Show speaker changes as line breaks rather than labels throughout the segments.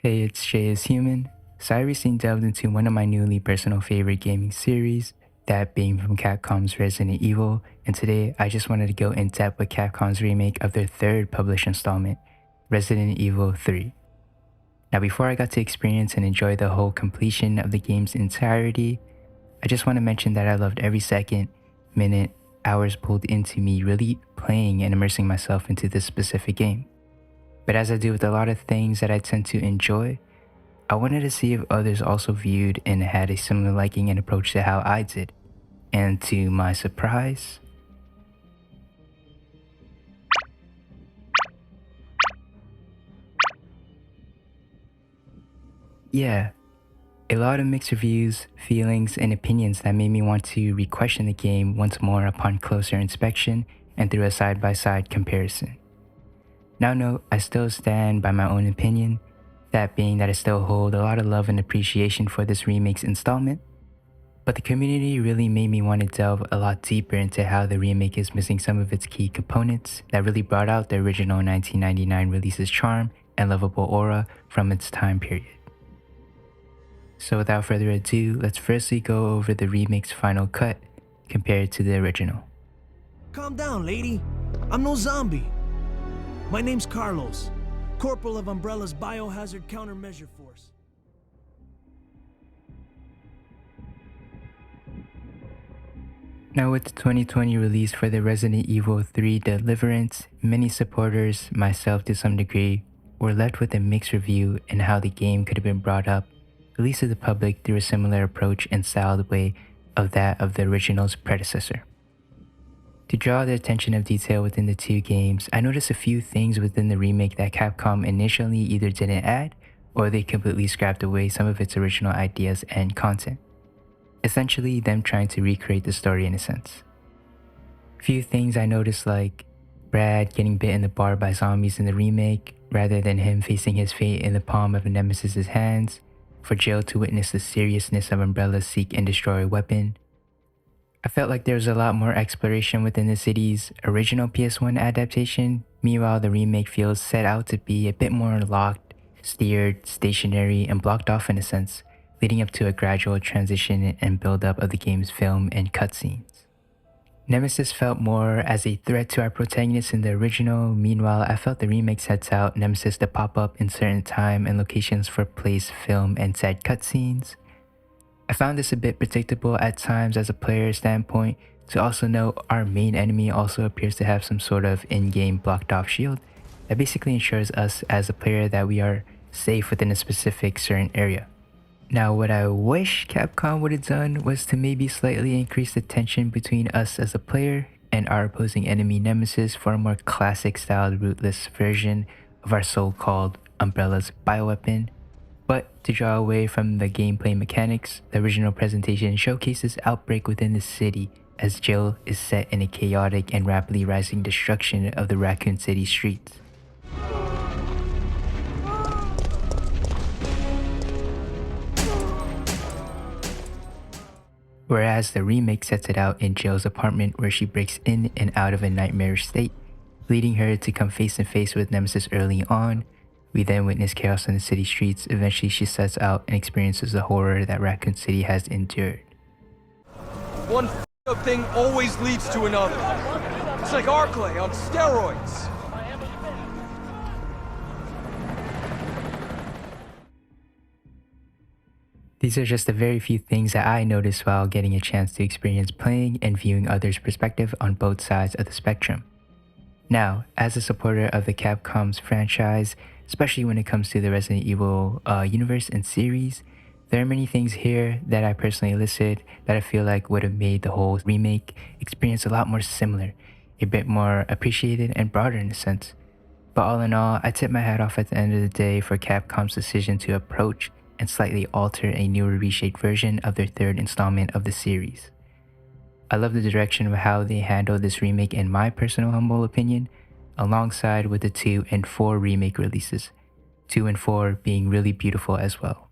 Hey, it's Jayeishuman. So I recently delved into one of my newly personal favorite gaming series, that being from Capcom's Resident Evil, and today I just wanted to go in depth with Capcom's remake of their third published installment, Resident Evil 3. Now before I got to experience and enjoy the whole completion of the game's entirety, I just want to mention that I loved every second, minute, hours pulled into me really playing and immersing myself into this specific game. But as I do with a lot of things that I tend to enjoy, I wanted to see if others also viewed and had a similar liking and approach to how I did. And to my surprise, yeah, a lot of mixed reviews, feelings, and opinions that made me want to re-question the game once more upon closer inspection and through a side-by-side comparison. Now note, I still stand by my own opinion, that being that I still hold a lot of love and appreciation for this remake's installment, but the community really made me want to delve a lot deeper into how the remake is missing some of its key components that really brought out the original 1999 release's charm and lovable aura from its time period. So without further ado, let's firstly go over the remake's final cut compared to the original.
Calm down, lady. I'm no zombie. My name's Carlos, Corporal of Umbrella's Biohazard Countermeasure Force.
Now with the 2020 release for the Resident Evil 3 Deliverance, many supporters, myself to some degree, were left with a mixed review in how the game could have been brought up, released to the public through a similar approach and styled way of that of the original's predecessor. To draw the attention of detail within the two games, I noticed a few things within the remake that Capcom initially either didn't add or they completely scrapped away some of its original ideas and content. Essentially, them trying to recreate the story in a sense. Few things I noticed, like Brad getting bit in the bar by zombies in the remake, rather than him facing his fate in the palm of Nemesis's hands, for Jill to witness the seriousness of Umbrella's seek and destroy weapon. I felt like there was a lot more exploration within the city's original PS1 adaptation, meanwhile the remake feels set out to be a bit more locked, steered, stationary, and blocked off in a sense, leading up to a gradual transition and build-up of the game's film and cutscenes. Nemesis felt more as a threat to our protagonist in the original, meanwhile I felt the remake sets out Nemesis to pop up in certain time and locations for place, film, and said cutscenes. I found this a bit predictable at times as a player standpoint. To also note, our main enemy also appears to have some sort of in-game blocked off shield that basically ensures us as a player that we are safe within a specific certain area. Now what I wish Capcom would have done was to maybe slightly increase the tension between us as a player and our opposing enemy Nemesis for a more classic styled rootless version of our so-called Umbrella's bioweapon. But to draw away from the gameplay mechanics, the original presentation showcases outbreak within the city as Jill is set in a chaotic and rapidly rising destruction of the Raccoon City streets. Whereas the remake sets it out in Jill's apartment where she breaks in and out of a nightmarish state, leading her to come face to face with Nemesis early on. We then witness chaos on the city streets. Eventually she sets out and experiences the horror that Raccoon City has endured.
One up thing always leads to another. It's like Arclay on steroids.
These are just the very few things that I noticed while getting a chance to experience playing and viewing others' perspective on both sides of the spectrum. Now, as a supporter of the Capcom's franchise, especially when it comes to the Resident Evil universe and series, there are many things here that I personally listed that I feel like would have made the whole remake experience a lot more similar, a bit more appreciated and broader in a sense. But all in all, I tip my hat off at the end of the day for Capcom's decision to approach and slightly alter a newer reshaped version of their third installment of the series. I love the direction of how they handled this remake in my personal humble opinion, alongside with the 2 and 4 remake releases, 2 and 4 being really beautiful as well.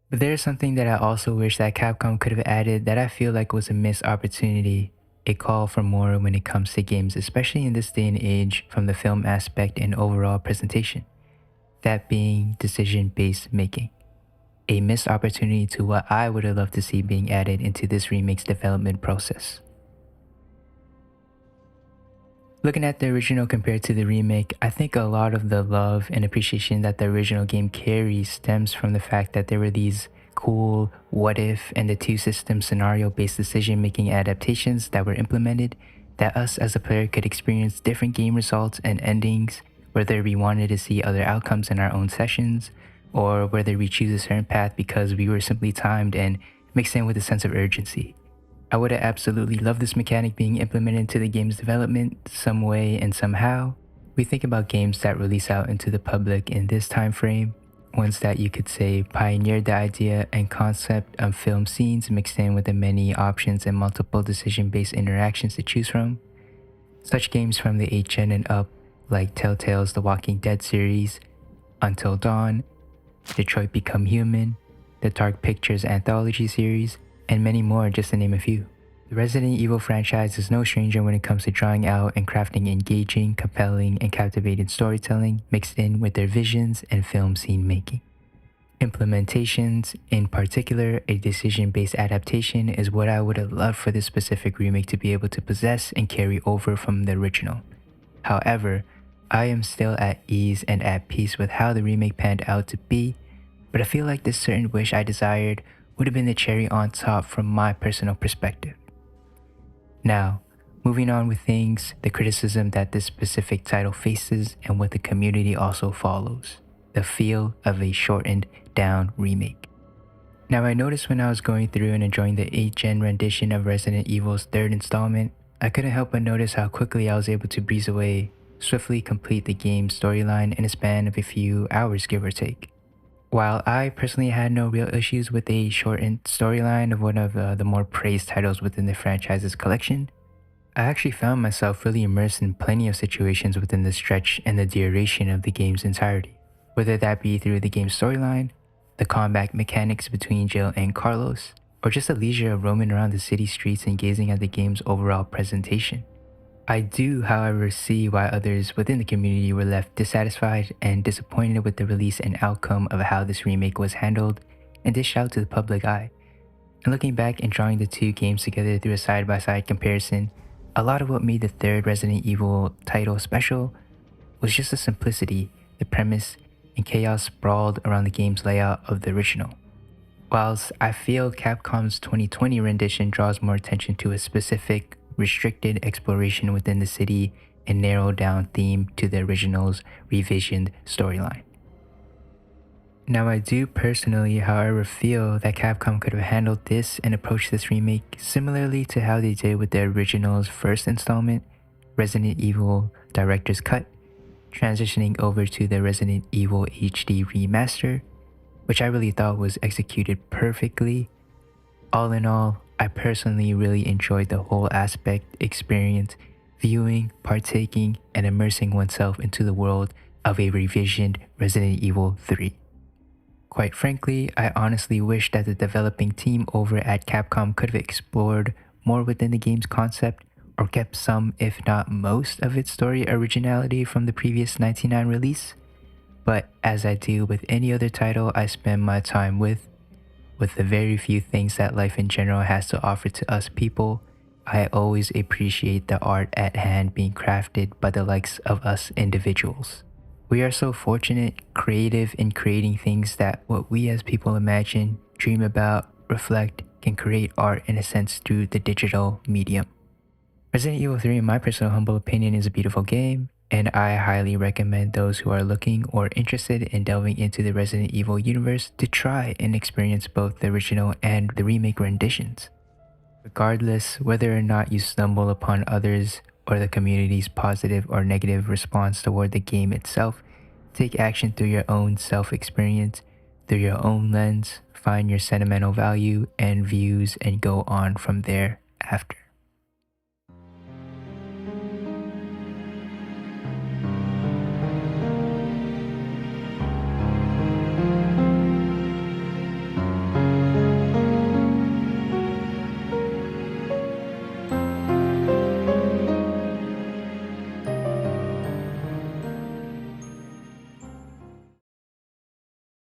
But there's something that I also wish that Capcom could have added that I feel like was a missed opportunity, a call for more when it comes to games, especially in this day and age from the film aspect and overall presentation. that being decision-based making, a missed opportunity to what I would have loved to see being added into this remake's development process. Looking at the original compared to the remake, I think a lot of the love and appreciation that the original game carries stems from the fact that there were these cool what if and the two system scenario based decision making adaptations that were implemented that us as a player could experience different game results and endings, whether we wanted to see other outcomes in our own sessions or whether we choose a certain path because we were simply timed and mixed in with a sense of urgency. I would have absolutely loved this mechanic being implemented into the game's development some way and somehow. We think about games that release out into the public in this time frame, ones that you could say pioneered the idea and concept of film scenes mixed in with the many options and multiple decision-based interactions to choose from. Such games from the 8th gen and up, like Telltale's The Walking Dead series, Until Dawn, Detroit Become Human, the Dark Pictures anthology series, and many more, just to name a few. The Resident Evil franchise is no stranger when it comes to drawing out and crafting engaging, compelling, and captivating storytelling mixed in with their visions and film scene making. Implementations, in particular a decision-based adaptation, is what I would have loved for this specific remake to be able to possess and carry over from the original. However, I am still at ease and at peace with how the remake panned out to be, but I feel like this certain wish I desired would have been the cherry on top from my personal perspective. Now, moving on with things, the criticism that this specific title faces and what the community also follows, the feel of a shortened down remake. Now, I noticed when I was going through and enjoying the 8th gen rendition of Resident Evil's third installment, I couldn't help but notice how quickly I was able to breeze away, swiftly complete the game's storyline in a span of a few hours, give or take. While I personally had no real issues with a shortened storyline of one of the more praised titles within the franchise's collection, I actually found myself really immersed in plenty of situations within the stretch and the duration of the game's entirety, whether that be through the game's storyline, the combat mechanics between Jill and Carlos, or just the leisure of roaming around the city streets and gazing at the game's overall presentation. I do, however, see why others within the community were left dissatisfied and disappointed with the release and outcome of how this remake was handled and dished out to the public eye. And looking back and drawing the two games together through a side-by-side comparison, a lot of what made the third Resident Evil title special was just the simplicity, the premise, and chaos sprawled around the game's layout of the original. Whilst I feel Capcom's 2020 rendition draws more attention to a specific, restricted exploration within the city and narrowed down theme to the original's revisioned storyline. Now, I do personally, however, feel that Capcom could have handled this and approached this remake similarly to how they did with the original's first installment, Resident Evil Director's Cut, transitioning over to the Resident Evil HD Remaster, which I really thought was executed perfectly. All in all, I personally really enjoyed the whole aspect, experience, viewing, partaking, and immersing oneself into the world of a revisioned Resident Evil 3. Quite frankly, I honestly wish that the developing team over at Capcom could have explored more within the game's concept or kept some, if not most, of its story originality from the previous 1999 release. But as I do with any other title I spend my time with the very few things that life in general has to offer to us people, I always appreciate the art at hand being crafted by the likes of us individuals. We are so fortunate, creative in creating things that what we as people imagine, dream about, reflect, can create art in a sense through the digital medium. Resident Evil 3, in my personal humble opinion, is a beautiful game, and I highly recommend those who are looking or interested in delving into the Resident Evil universe to try and experience both the original and the remake renditions. Regardless whether or not you stumble upon others or the community's positive or negative response toward the game itself, take action through your own self-experience, through your own lens, find your sentimental value and views, and go on from there after.